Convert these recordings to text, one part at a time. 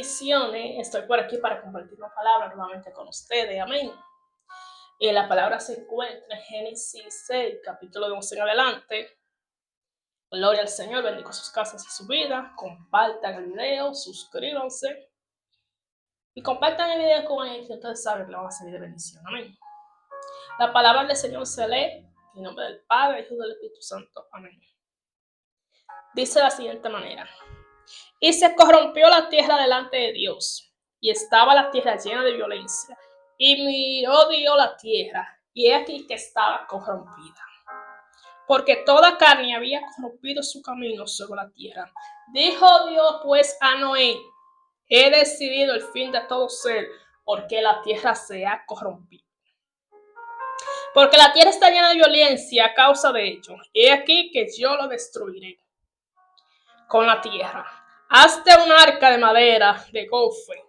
Bendiciones, estoy por aquí para compartir una palabra nuevamente con ustedes, amén. Y la palabra se encuentra en Génesis 6, capítulo de 11 en adelante. Gloria al Señor, bendigo sus casas y su vida. Compartan el video, suscríbanse y compartan el video con alguien que ustedes saben que le van a servir de bendición, amén. La palabra del Señor se lee en nombre del Padre, Hijo y del Espíritu Santo, amén. Dice de la siguiente manera: y se corrompió la tierra delante de Dios, y estaba la tierra llena de violencia. Y miró Dios la tierra, y he aquí que estaba corrompida, porque toda carne había corrompido su camino sobre la tierra. Dijo Dios pues a Noé: he decidido el fin de todo ser, porque la tierra se ha corrompido. Porque la tierra está llena de violencia a causa de ello. He aquí que yo lo destruiré con la tierra. Hazte un arca de madera de gofre.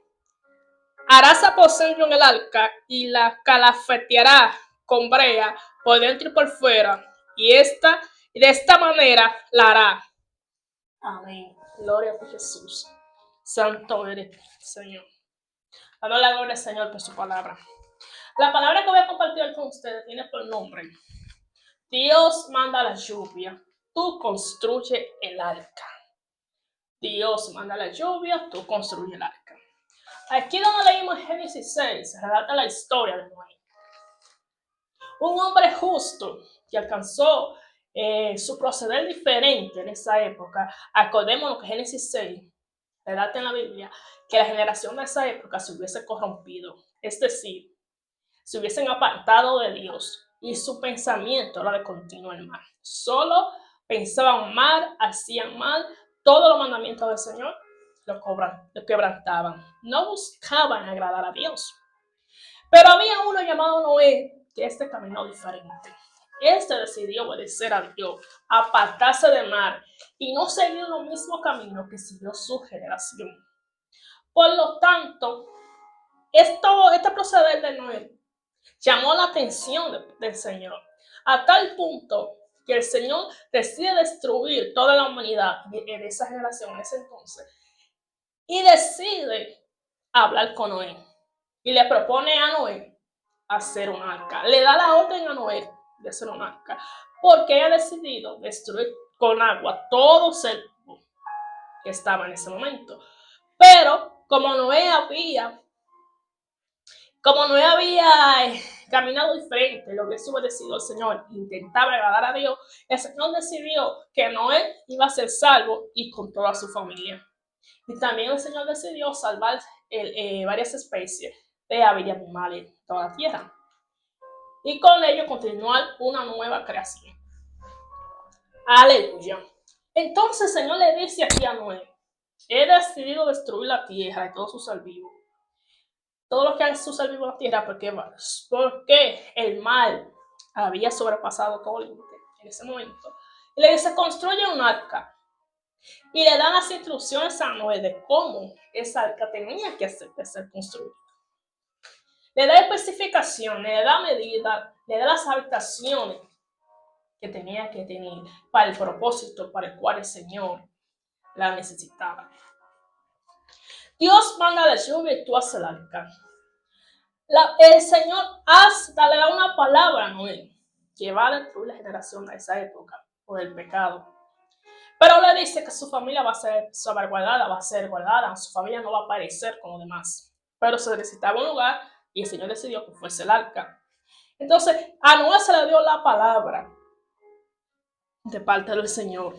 Harás aposento en el arca y la calafeteará con brea por dentro y por fuera. Y de esta manera la hará. Amén. Gloria a Jesús. Santo eres, Señor. Damos la gloria al Señor por su palabra. La palabra que voy a compartir con ustedes tiene por nombre: Dios manda la lluvia, tú construye el arca. Dios manda la lluvia, tú construye el arca. Aquí donde leímos en Génesis 6, se relata la historia de Noé. Un hombre justo que alcanzó su proceder diferente en esa época. Acordémonos que Génesis 6 relata en la Biblia que la generación de esa época se hubiese corrompido. Es decir, se hubiesen apartado de Dios y su pensamiento era de continuo el mal. Solo pensaban mal, hacían mal, todos los mandamientos del Señor lo quebrantaban. No buscaban agradar a Dios. Pero había uno llamado Noé que caminó diferente. Decidió obedecer a Dios, apartarse del mal y no seguir el mismo camino que siguió su generación. Por lo tanto, este proceder de Noé llamó la atención del Señor, a tal punto que el Señor decide destruir toda la humanidad de esa generación en ese entonces y decide hablar con Noé y le propone a Noé hacer un arca. Le da la orden a Noé de hacer un arca porque ha decidido destruir con agua todo ser que estaba en ese momento. Pero como Noé había caminado diferente, lo que hubiese decidido el Señor, intentaba agradar a Dios, el Señor decidió que Noé iba a ser salvo y con toda su familia. Y también el Señor decidió salvar varias especies de aves y animales de toda la tierra. Y con ello continuar una nueva creación. Aleluya. Entonces el Señor le dice aquí a Noé: he decidido destruir la tierra y todos sus ser vivos. Todo lo que hay sus ser vivos en la tierra, porque el mal había sobrepasado todo límite en ese momento. Y le dice: construye un arca. Y le dan las instrucciones a Noé de cómo esa arca tenía que ser construida. Le da especificaciones, le da medidas, le da las habitaciones que tenía que tener para el propósito para el cual el Señor la necesitaba. Dios manda la lluvia y tú haces el arca. El Señor le da una palabra a Noé que va a destruir la generación de esa época por el pecado. Pero le dice que su familia va a ser salvaguardada, va a ser guardada, su familia no va a aparecer como demás. Pero se necesitaba un lugar y el Señor decidió que fuese el arca. Entonces, a Noé se le dio la palabra de parte del Señor.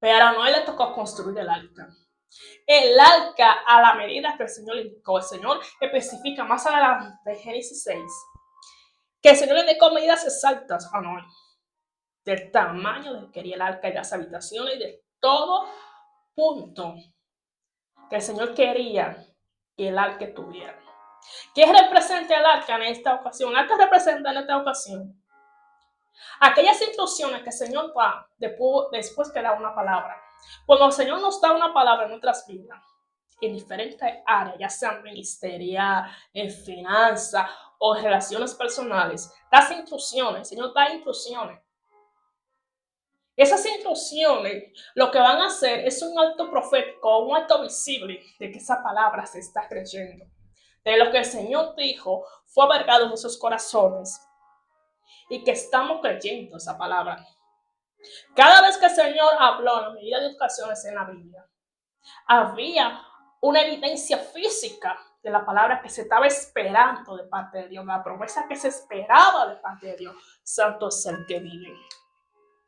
Pero a Noé le tocó construir el arca. El arca, a la medida que el Señor le indicó, el Señor especifica más adelante en Génesis 6, que el Señor le indicó medidas exactas a Noé, del tamaño de que quería el arca y las habitaciones y de todo punto que el Señor quería que el arca tuviera. ¿Qué representa el arca en esta ocasión? El arca representa en esta ocasión aquellas instrucciones que el Señor da después que da una palabra. Cuando el Señor nos da una palabra en nuestras vidas, en diferentes áreas, ya sean ministerial, en finanzas o en relaciones personales, das instrucciones, el Señor da instrucciones. Esas instrucciones lo que van a hacer es un acto profético, un acto visible de que esa palabra se está creyendo. De lo que el Señor dijo fue abarcado en nuestros corazones y que estamos creyendo esa palabra. Cada vez que el Señor habló en la medida de ocasiones en la Biblia, había una evidencia física de la palabra que se estaba esperando de parte de Dios, la promesa que se esperaba de parte de Dios. Santo es el que vive.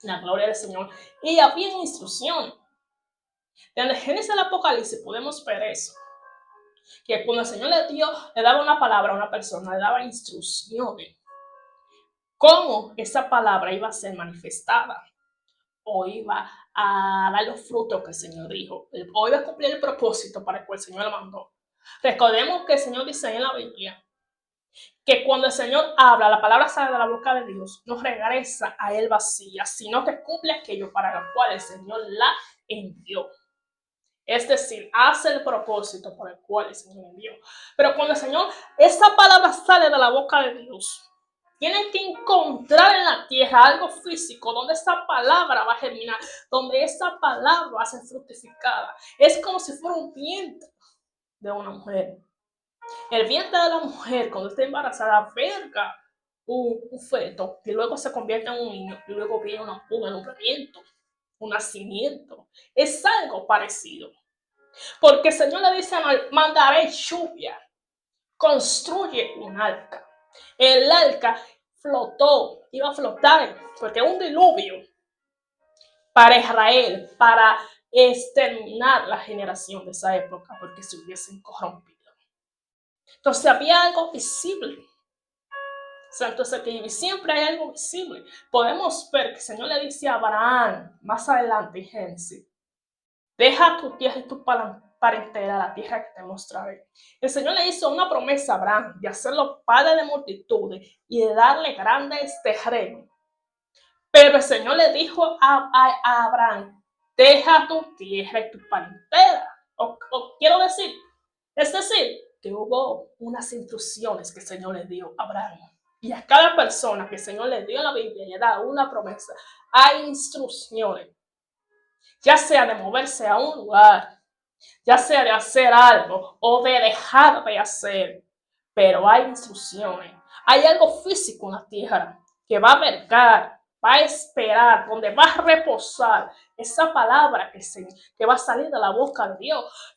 La gloria del Señor. Y había instrucción. Desde Génesis al Apocalipsis podemos ver eso. Que cuando el Señor le daba una palabra a una persona, le daba instrucciones. Cómo esa palabra iba a ser manifestada. O iba a dar los frutos que el Señor dijo. O iba a cumplir el propósito para el cual el Señor lo mandó. Recordemos que el Señor dice en la Biblia que cuando el Señor habla, la palabra sale de la boca de Dios, no regresa a él vacía, sino que cumple aquello para lo cual el Señor la envió. Es decir, hace el propósito por el cual el Señor envió. Pero cuando el Señor, esa palabra sale de la boca de Dios, tienen que encontrar en la tierra algo físico donde esa palabra va a germinar, donde esa palabra va a ser fructificada. Es como si fuera un vientre de una mujer. El vientre de la mujer, cuando está embarazada, alberga un feto que luego se convierte en un niño y luego viene un alumbramiento, un nacimiento. Es algo parecido. Porque el Señor le dice, mandaré lluvia, construye un arca. El arca flotó, iba a flotar, porque un diluvio para Israel, para exterminar la generación de esa época, porque se hubiesen corrompido. Entonces había algo visible. Santo es el que vive. Siempre hay algo visible. Podemos ver que el Señor le dice a Abraham, más adelante en Génesis, deja tu tierra y tu parentela, la tierra que te mostraré. El Señor le hizo una promesa a Abraham de hacerlo padre de multitudes y de darle grandes terrenos. Pero el Señor le dijo a Abraham, deja tu tierra y tu parentela. Quiero decir, es decir, que hubo unas instrucciones que el Señor le dio a Abraham. Y a cada persona que el Señor le dio en la Biblia y le da una promesa, hay instrucciones. Ya sea de moverse a un lugar, ya sea de hacer algo o de dejar de hacer. Pero hay instrucciones. Hay algo físico en la tierra que va a vergar, va a esperar, donde va a reposar esa palabra que va a salir de la boca de Dios.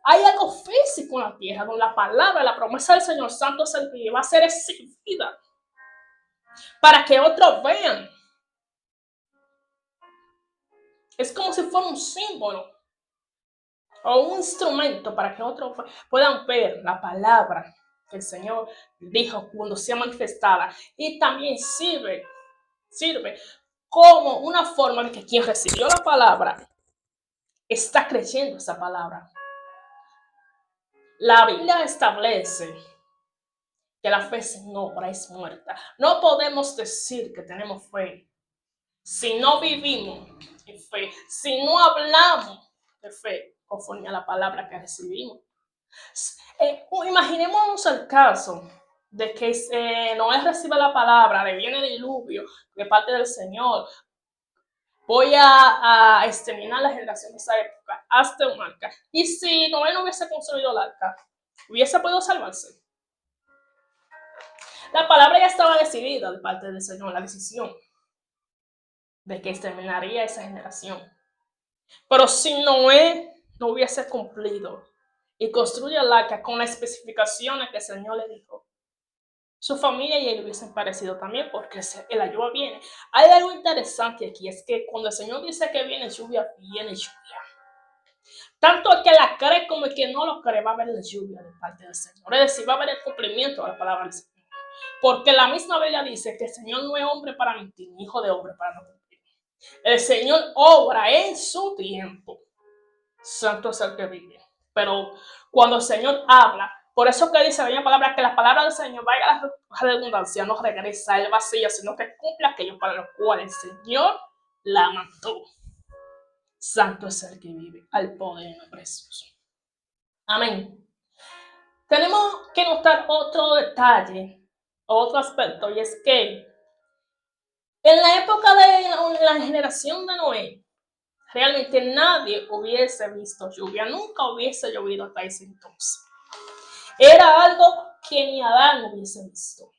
Hay algo físico en la tierra donde la palabra, la promesa del Señor Santo es el que va a ser exhibida para que otros vean. Es como si fuera un símbolo o un instrumento para que otros puedan ver la palabra que el Señor dijo cuando sea manifestada. Y también sirve como una forma de que quien recibió la palabra está creyendo esa palabra. La Biblia establece que la fe sin obra es muerta. No podemos decir que tenemos fe si no vivimos en fe, si no hablamos de fe conforme a la palabra que recibimos. Imaginemos el caso de que Noé recibe la palabra, le viene el diluvio de parte del Señor. Voy a exterminar la generación de esa época, hazte un arca. Y si Noé no hubiese construido el arca, hubiese podido salvarse. La palabra ya estaba decidida de parte del Señor, la decisión de que exterminaría esa generación. Pero si Noé no hubiese cumplido y construye el arca con las especificaciones que el Señor le dijo, su familia y él hubiesen parecido también porque la lluvia viene. Hay algo interesante aquí, es que cuando el Señor dice que viene lluvia, viene lluvia. Tanto el que la cree como el que no lo cree va a ver la lluvia de parte del Señor. Es decir, va a ver el cumplimiento de la palabra del Señor. Porque la misma Biblia dice que el Señor no es hombre para mentir, ni hijo de hombre para no cumplir. El Señor obra en su tiempo. Santo es el que vive. Pero cuando el Señor habla, por eso que dice la palabra que la palabra del Señor, vaya a la redundancia, no regresa el vacío, sino que cumple aquello para lo cual el Señor la mandó. Santo es el que vive, al poder en nombre de Jesús. Amén. Tenemos que notar otro detalle, otro aspecto, y es que En la época de la generación de Noé, realmente nadie hubiese visto lluvia, nunca hubiese llovido hasta ese entonces. Era algo que ni Adán hubiese visto.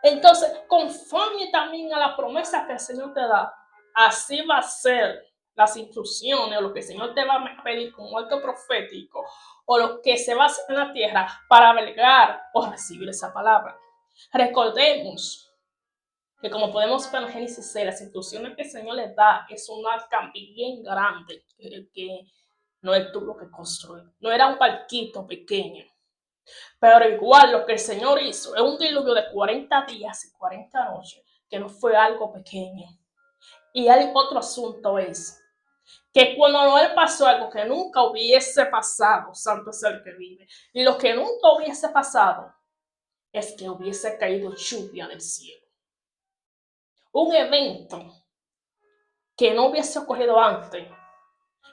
Entonces, conforme también a la promesa que el Señor te da, así va a ser las instrucciones o lo que el Señor te va a pedir como acto profético o lo que se va a hacer en la tierra para albergar o recibir esa palabra. Recordemos que como podemos ver en Génesis 6, las instrucciones que el Señor le da es un arca bien grande que Noé tuvo que construir. No era un barquito pequeño. Pero igual lo que el Señor hizo es un diluvio de 40 días y 40 noches, que no fue algo pequeño. Y hay otro asunto es que cuando Noé pasó algo que nunca hubiese pasado, santo es el que vive, y lo que nunca hubiese pasado es que hubiese caído lluvia del cielo. Un evento que no hubiese ocurrido antes,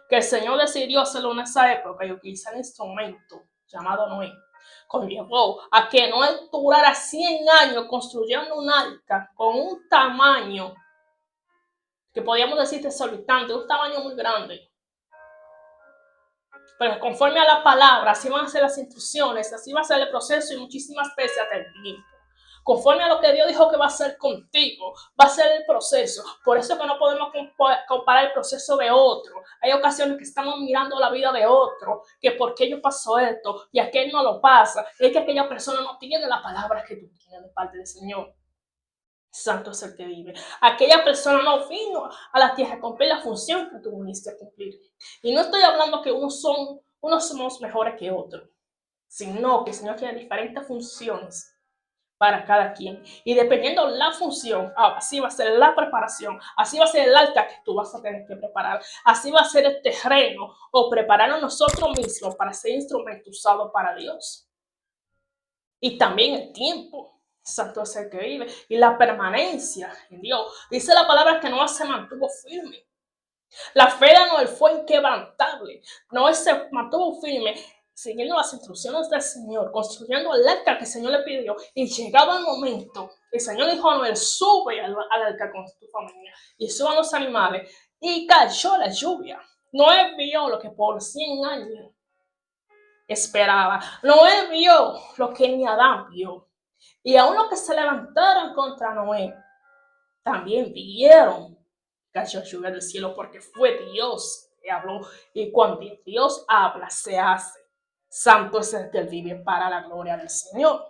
que el Señor decidió hacerlo en esa época y utilizar un instrumento llamado Noé, conllevó a que Noé durara 100 años construyendo un arca con un tamaño que podríamos decir desorbitante, un tamaño muy grande. Pero conforme a la palabra, así van a ser las instrucciones, así va a ser el proceso y muchísimas veces hasta el tiempo. Conforme a lo que Dios dijo que va a hacer contigo, va a ser el proceso. Por eso que no podemos comparar el proceso de otro. Hay ocasiones que estamos mirando la vida de otro, que por qué yo pasó esto y aquel no lo pasa. Es que aquella persona no tiene la palabra que tú tienes de parte del Señor. Santo es el que vive. Aquella persona no vino a la tierra a cumplir la función que tú viniste a cumplir. Y no estoy hablando que unos somos mejores que otros, sino que el Señor tiene diferentes funciones para cada quien. Y dependiendo de la función, así va a ser la preparación, así va a ser el altar que tú vas a tener que preparar, así va a ser el terreno o prepararnos nosotros mismos para ser instrumento usado para Dios. Y también el tiempo. Santo es el que vive. Y la permanencia en Dios. Dice la palabra que Noé se mantuvo firme. La fe de Noé fue inquebrantable. Noé se mantuvo firme, siguiendo las instrucciones del Señor, construyendo el arca que el Señor le pidió. Y llegado el momento, el Señor dijo a Noé, sube al arca con tu familia y suban los animales. Y cayó la lluvia. Noé vio lo que por 100 años esperaba. Noé vio lo que ni Adán vio. Y aún los que se levantaron contra Noé también vieron cayó lluvia del cielo porque fue Dios que habló. Y cuando Dios habla, se hace. Santo es el que vive para la gloria del Señor.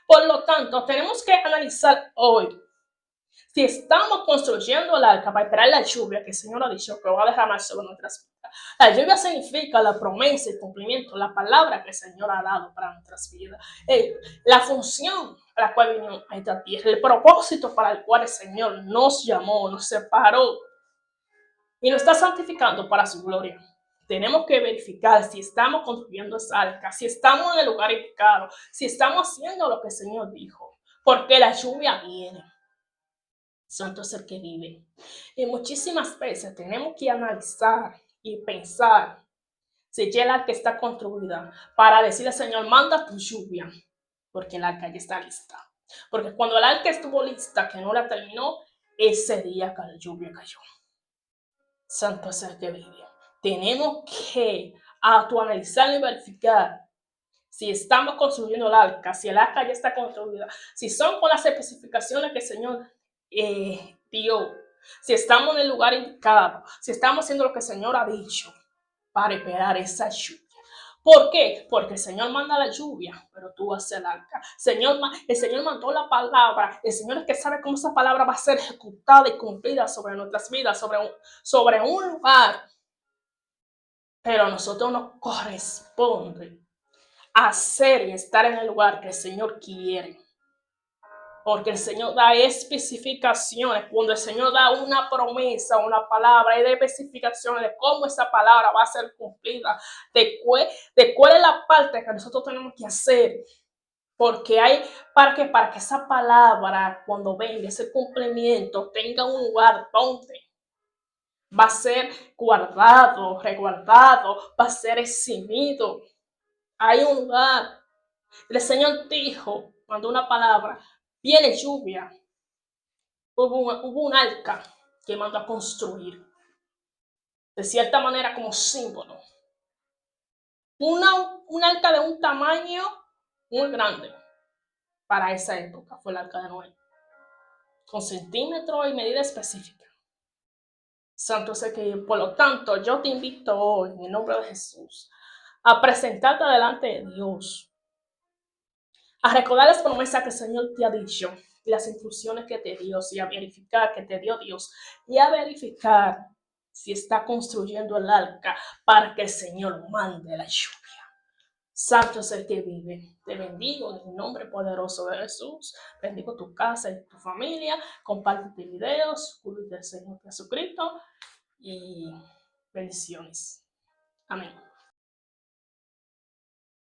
Por lo tanto, tenemos que analizar hoy si estamos construyendo el arca para esperar la lluvia que el Señor ha dicho que va a derramar sobre nuestras vidas. La lluvia significa la promesa, el cumplimiento, la palabra que el Señor ha dado para nuestras vidas. La función a la cual vino a esta tierra, el propósito para el cual el Señor nos llamó, nos separó y nos está santificando para su gloria. Tenemos que verificar si estamos construyendo esa arca, si estamos en el lugar indicado, si estamos haciendo lo que el Señor dijo, porque la lluvia viene. Santo es el que vive. Y muchísimas veces tenemos que analizar y pensar si ya el arca está construida para decirle al Señor, manda tu lluvia, porque el arca ya está lista. Porque cuando el arca estuvo lista, que no la terminó, ese día que la lluvia cayó. Santo es el que vive. Tenemos que autoanalizar y verificar si estamos construyendo el arca, si el arca ya está construida, si son con las especificaciones que el Señor dio, si estamos en el lugar indicado, si estamos haciendo lo que el Señor ha dicho para esperar esa lluvia. ¿Por qué? Porque el Señor manda la lluvia, pero tú haces el arca. El Señor mandó la palabra. El Señor es que sabe cómo esa palabra va a ser ejecutada y cumplida sobre nuestras vidas, sobre un lugar. Pero a nosotros nos corresponde hacer y estar en el lugar que el Señor quiere. Porque el Señor da especificaciones. Cuando el Señor da una promesa, una palabra, hay especificaciones de cómo esa palabra va a ser cumplida, de cuál es la parte que nosotros tenemos que hacer. Porque hay, para que esa palabra, cuando venga ese cumplimiento, tenga un lugar donde va a ser guardado, resguardado, va a ser exhibido. Hay un lugar. El Señor dijo, mandó una palabra, viene lluvia. hubo un arca que mandó a construir, de cierta manera como símbolo. Un arca de un tamaño muy grande para esa época, fue el arca de Noé, con centímetros y medida específica. Santo sé que, por lo tanto, yo te invito hoy, en el nombre de Jesús, a presentarte delante de Dios, a recordar las promesas que el Señor te ha dicho y las instrucciones que te dio, y a verificar que te dio Dios, y a verificar si está construyendo el arca para que el Señor mande la lluvia. Santo es el que vive. Te bendigo en el nombre poderoso de Jesús. Bendigo tu casa y tu familia. Comparte este video. Suscríbete al Señor Jesucristo. Y bendiciones. Amén.